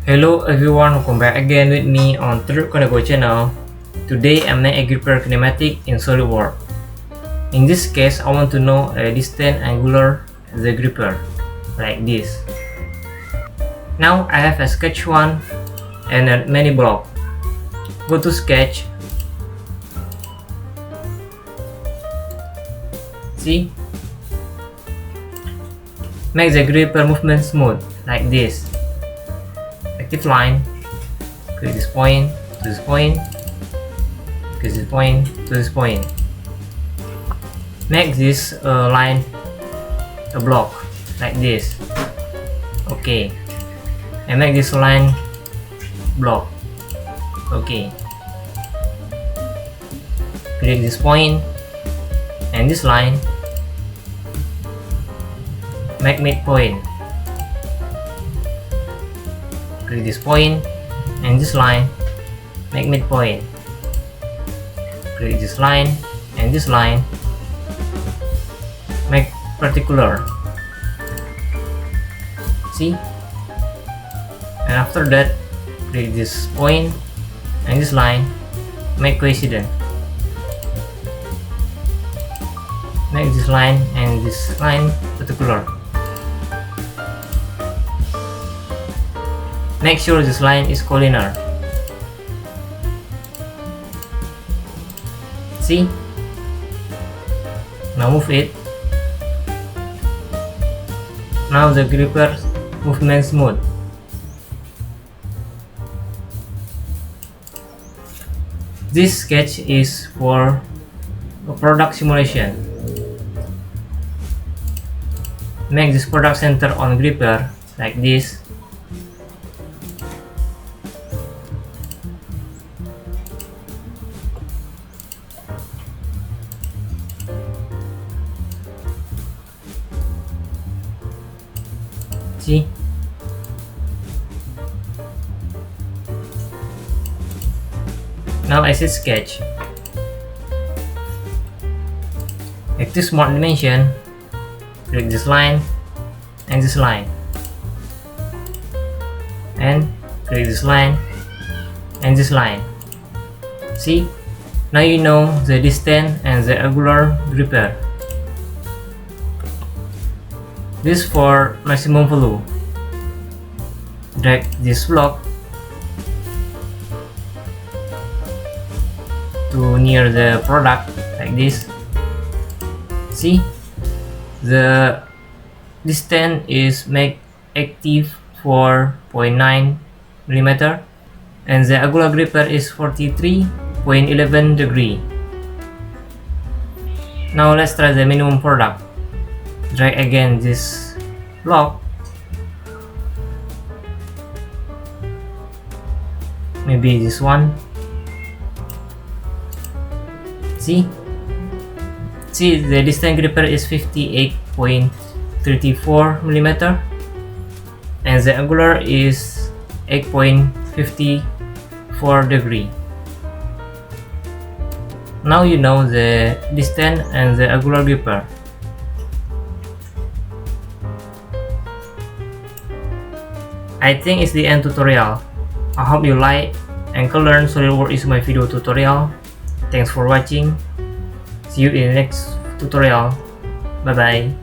Hello everyone, welcome back again with me on Koniago channel. Today I'm making a gripper kinematic in Solidworks. In this case, I want to know a distant angular the gripper, like this. Now I have a sketch one and a many block. Go to sketch. See? Make the gripper movement smooth, like this. Active line, click this point to this point, click this point to this point. Make this line a block like this. Okay, and make this line block. Okay, click this point and this line. Make midpoint. Click this point and this line, make midpoint. Click this line and this line, make particular. See? And after that, click this point and this line, make coincident. Make this line and this line particular. Make sure this line is collinear. See? Now move it. Now the gripper movement smooth. This sketch is for a product simulation. Make this product center on gripper like this. See? Now I set sketch. Active smart dimension. Click this line and this line. And click this line and this line. See? Now you know the distance and the angular gripper. This for maximum value. Drag this block to near the product like this. See? The distance is make active 4.9 mm and the angular gripper is 43.11 degree. Now let's try the minimum product. Drag again this block, maybe this one. See the distance gripper is 58.34 mm and the angular is 8.54 degree. Now you know the distance and the angular gripper. I think it's the end tutorial. I hope you like and can learn Solidworks is my video tutorial. Thanks for watching. See you in the next tutorial. Bye bye.